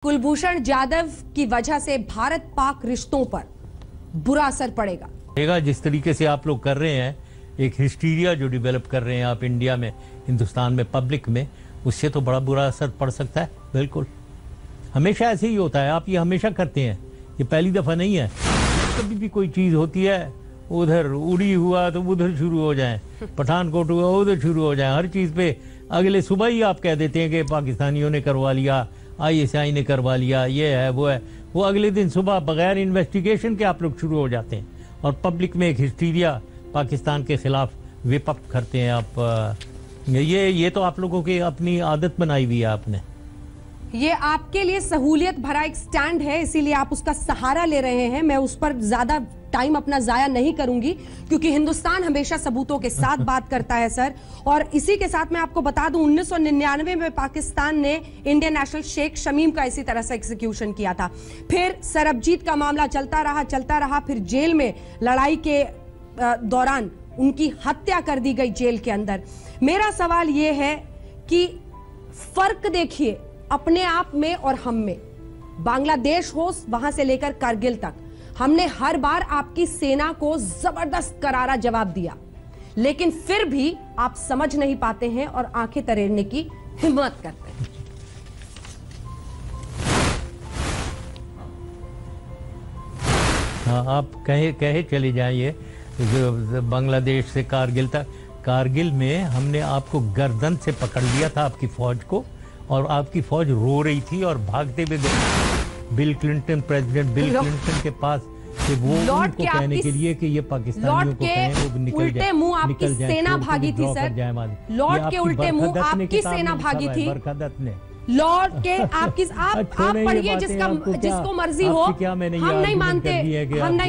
कुलभूषण जाधव की वजह से भारत पाक रिश्तों पर बुरा असर पड़ेगा। जिस तरीके से आप लोग कर रहे हैं, एक हिस्टीरिया जो डेवलप कर रहे हैं आप इंडिया में, हिंदुस्तान में, पब्लिक में, उससे तो बड़ा बुरा असर पड़ सकता है। बिल्कुल, हमेशा ऐसे ही होता है। आप ये हमेशा करते हैं, ये पहली दफा नहीं है। कभी भी कोई चीज होती है, उधर उड़ी हुआ तो उधर शुरू हो जाए, पठानकोट हुआ उधर शुरू हो जाए। हर चीज पे अगले सुबह ही आप कह देते हैं कि पाकिस्तानियों ने करवा लिया, ISI ने करवा लिया, ये है वो है। वो अगले दिन सुबह बगैर इन्वेस्टिगेशन के आप लोग शुरू हो जाते हैं और पब्लिक में एक हिस्टीरिया पाकिस्तान के खिलाफ विप अप करते हैं आप। ये तो आप लोगों की अपनी आदत बनाई हुई है आपने। ये आपके लिए सहूलियत भरा एक स्टैंड है, इसीलिए आप उसका सहारा ले रहे हैं। मैं उस पर ज्यादा टाइम अपना जाया नहीं करूंगी, क्योंकि हिंदुस्तान हमेशा सबूतों के साथ बात करता है सर। और इसी के साथ मैं आपको बता दूं, 1999 में पाकिस्तान ने इंडियन नेशनल शेख शमीम का इसी तरह से एग्जीक्यूशन किया था। फिर सरबजीत का मामला चलता रहा, फिर जेल में लड़ाई के दौरान उनकी हत्या कर दी गई जेल के अंदर। मेरा सवाल यह है कि फर्क देखिए अपने आप में और हम में। बांग्लादेश हो, वहां से लेकर कारगिल तक, हमने हर बार आपकी सेना को जबरदस्त करारा जवाब दिया, लेकिन फिर भी आप समझ नहीं पाते हैं और आंखें तरेड़ने की हिम्मत करते हैं। हाँ, आप कहे चले जाइए बांग्लादेश से कारगिल तक। कारगिल में हमने आपको गर्दन से पकड़ लिया था, आपकी फौज को, और आपकी फौज रो रही थी और भागते हुए bill Clinton, president bill Clinton के पास कि वो उनको कहने के लिए कि ये पाकिस्तानियों को कहें वो निकल जाए, मुंह आपकी सेना भागी थी सर। लॉर्ड के उल्टे मुंह आपकी सेना भागी थी। बरकदत ने लॉर्ड के आप पढ़िए जिसको मर्जी हो। हम नहीं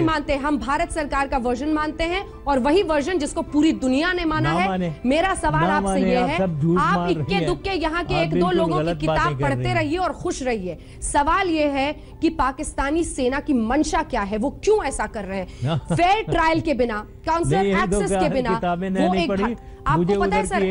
मानते, हम भारत सरकार का वर्जन मानते हैं और वही वर्जन जिसको पूरी दुनिया ने माना है। मेरा सवाल आपसे ये है, आप इक्के दुक्के यहाँ के एक दो लोगों की किताब पढ़ते रहिए और खुश रहिए। सवाल ये है कि पाकिस्तानी सेना की मंशा क्या है, वो क्यों ऐसा कर रहे हैं? फेयर ट्रायल के बिना, काउंसलर एक्सेस के बिना, वो एक आपको पता है सर,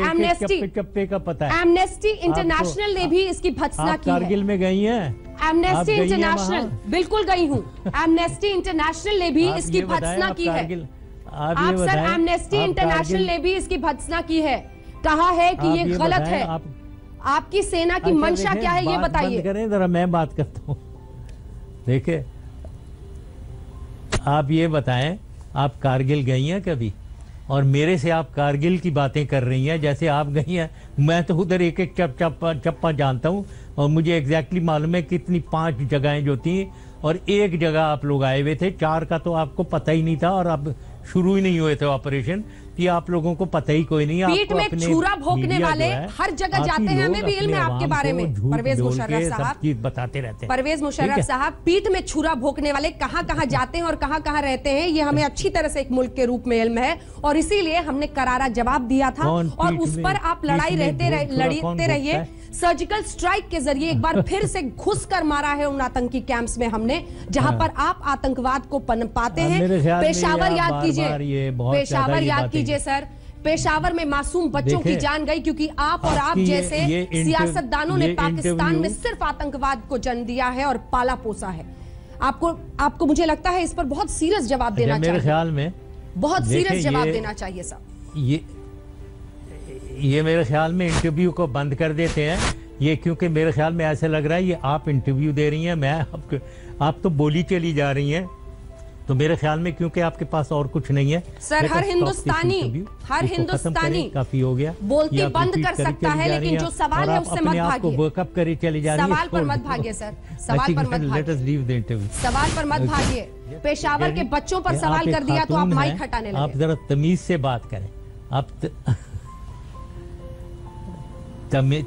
चप्पे का पता है। एमनेस्टी इंटरनेशनल ने भी इसकी भत्सना की है। कारगिल में गई हैं? एमनेस्टी इंटरनेशनल, बिल्कुल गई हूँ। एमनेस्टी इंटरनेशल ने भी इसकी भत्सना की है। आप सर, एमनेस्टी इंटरनेशनल ने भी इसकी भत्सना की है, कहा है कि ये गलत है। आपकी सेना की मंशा क्या है, ये बताइए। करें जरा, मैं बात करता हूँ। देखिए, आप ये बताएं, आप कारगिल गई हैं कभी? और मेरे से आप कारगिल की बातें कर रही हैं जैसे आप गई हैं। मैं तो उधर एक एक चप्पा जानता हूँ और मुझे एग्जैक्टली मालूम है कितनी 5 जगहें जो थी, और एक जगह आप लोग आए हुए थे, 4 का तो आपको पता ही नहीं था और अब शुरू ही नहीं हुए थे ऑपरेशन, कि आप लोगों को पता ही कोई नहीं। पीठ में छुरा भोंकने वाले हर जगह जाते हैं, हमें भी इल्म है आपके बारे में। परवेज मुशर्रफ साहब बताते रहते हैं। परवेज मुशर्रफ साहब, पीठ में छुरा भोंकने वाले कहां कहां जाते हैं और कहां कहां रहते हैं, ये हमें अच्छी तरह से एक मुल्क के रूप में इल्म है, और इसीलिए हमने करारा जवाब दिया था और उस पर आप लड़ते रहिए। सर्जिकल स्ट्राइक के जरिए एक बार फिर से घुस कर मारा है उन आतंकी कैंप्स में हमने, जहां पर आप आतंकवाद को पनपाते हैं। पेशावर याद कीजिए, पेशावर याद कीजिए सर, पेशावर में मासूम बच्चों की जान गई क्योंकि आप और आप जैसे सियासतदानों ने पाकिस्तान में सिर्फ आतंकवाद को जन्म दिया है और पाला पोसा है। आपको मुझे लगता है इस पर बहुत सीरियस जवाब देना चाहिए। मेरे ख्याल में बहुत सीरियस जवाब देना चाहिए साहब। ये मेरे ख्याल में इंटरव्यू को बंद कर देते हैं ये, क्योंकि मेरे ख्याल में ऐसे लग रहा है ये आप इंटरव्यू दे रही हैं, मैं आप तो बोली चली जा रही हैं। तो मेरे ख्याल में क्योंकि आपके पास और कुछ नहीं है सर, हर हिंदुस्तानी काफी हो गया, बोलती बंद कर सकता है, लेकिन जो सवाल है उससे मत भागिए। बैकअप करी चली जा रही है। सवाल पर मत भागिए सर, सवाल पर मत भागिए, सवाल पर मत भागिए। पेशावर के बच्चों पर सवाल कर दिया तो आप माइक हटाने लगे। आप जरा तमीज से बात करें, आप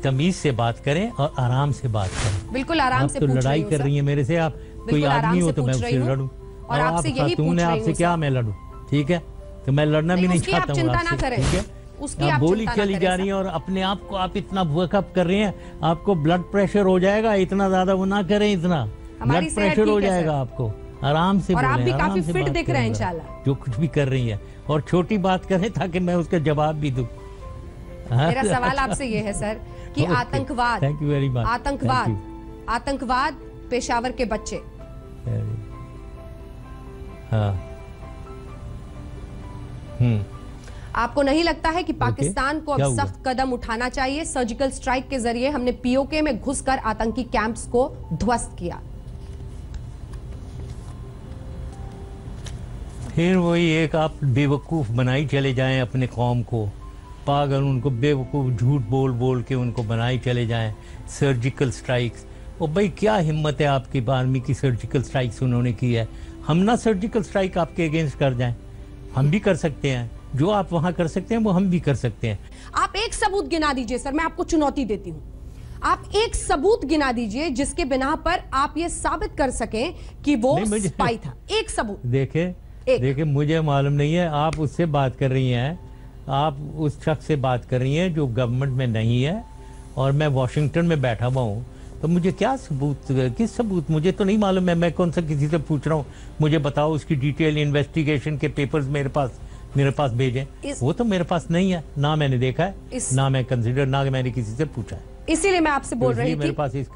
तमीज से बात करें और आराम से बात करें। बिल्कुल आराम से। तो लड़ाई कर रही है मेरे से, आप कोई आदमी हो तो मैं उससे लड़ूं, और आपसे यही पूछ रही हूं। आपसे क्या मैं लड़ूं? ठीक है, तो मैं लड़ना भी नहीं चाहता हूँ आपसे, ठीक है? उसकी आप बोली चली जा रही है और अपने आप को आप इतना वर्कअप कर रहे हैं, आपको ब्लड प्रेशर हो जाएगा। इतना ज्यादा वो ना करें, इतना ब्लड प्रेशर हो जाएगा आपको। आराम से और आप भी काफी फिट दिख रहे हैं इंशाल्लाह, जो कुछ भी कर रही है। और छोटी बात करें ताकि मैं उसका जवाब भी दूं। मेरा सवाल आपसे ये है सर कि आतंकवाद, थैंक यू वेरी मच। आतंकवाद आतंकवाद, पेशावर के बच्चे। हाँ। आपको नहीं लगता है कि पाकिस्तान को अब सख्त कदम उठाना चाहिए? सर्जिकल स्ट्राइक के जरिए हमने पीओके में घुसकर आतंकी कैंप्स को ध्वस्त किया। फिर वही एक आप बेवकूफ बनाई चले जाएं अपने कौम को, पागल, उनको बेवकूफ झूठ बोल बोल के उनको बनाई चले जाएं। सर्जिकल स्ट्राइक्स, और भाई क्या हिम्मत है आपकी आर्मी की, सर्जिकल स्ट्राइक्स उन्होंने की है। हम ना सर्जिकल स्ट्राइक आपके अगेंस्ट कर जाएं, हम भी कर सकते हैं। जो आप वहां कर सकते हैं वो हम भी कर सकते हैं। आप एक सबूत गिना दीजिए सर, मैं आपको चुनौती देती हूं। आप एक सबूत गिना दीजिए जिसके बिना पर आप ये साबित कर सकें कि वो स्पाई था। एक सबूत। देखिए मुझे मालूम नहीं है, आप उससे बात कर रही हैं, आप उस शख्स से बात कर रही हैं जो गवर्नमेंट में नहीं है, और मैं वॉशिंगटन में बैठा हुआ हूँ, तो मुझे क्या सबूत, किस सबूत, मुझे तो नहीं मालूम है। मैं कौन सा किसी से पूछ रहा हूँ, मुझे बताओ उसकी डिटेल इन्वेस्टिगेशन के पेपर्स मेरे पास भेजें। वो तो मेरे पास नहीं है, ना मैंने देखा है, ना मैं कंसिडर, ना मैंने किसी से पूछा है। इसीलिए मैं आपसे बोल रही थी,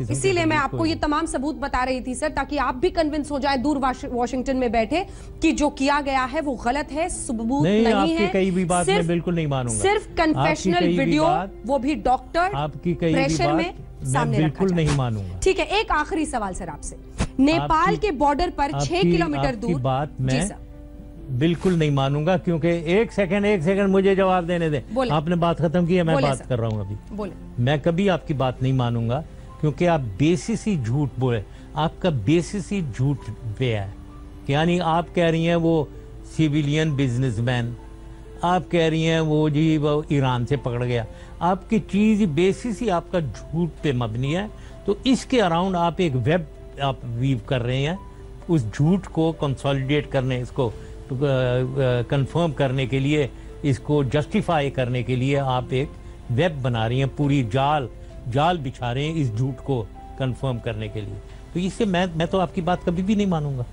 इसीलिए मैं आपको ये नहीं। तमाम सबूत बता रही थी सर, ताकि आप भी कन्विंस हो जाए दूर वॉशिंगटन में बैठे कि जो किया गया है वो गलत है, सबूत नहीं है। कई भी बात मैं बिल्कुल नहीं मानूंगा। सिर्फ कन्फेशनल वीडियो, वो भी डॉक्टर आपकी कई प्रेशर में सामने बिल्कुल नहीं मानूंगा। ठीक है, एक आखिरी सवाल सर आपसे। नेपाल के बॉर्डर पर 6 किलोमीटर दूर, बात मैं बिल्कुल नहीं मानूंगा, क्योंकि एक सेकंड मुझे जवाब देने दें। आपने बात खत्म की है, मैं बात कर रहा हूं अभी। बोले। मैं कभी आपकी बात नहीं मानूंगा, क्योंकि आप बेसिस ही झूठ बोले, आपका बेसिस ही झूठ पे है। यानी आप कह रही हैं वो सिविलियन बिजनेसमैन, आप कह रही हैं वो जी वो ईरान से पकड़ गया, आपकी चीज बेसिस ही आपका झूठ पे मबनी है। तो इसके अराउंड आप एक वेब आप वीव कर रहे हैं, उस झूठ को कंसोलिडेट करने, इसको कंफर्म करने के लिए, इसको जस्टिफाई करने के लिए आप एक वेब बना रही हैं, पूरी जाल बिछा रहे हैं इस झूठ को कंफर्म करने के लिए। तो इससे मैं तो आपकी बात कभी भी नहीं मानूंगा।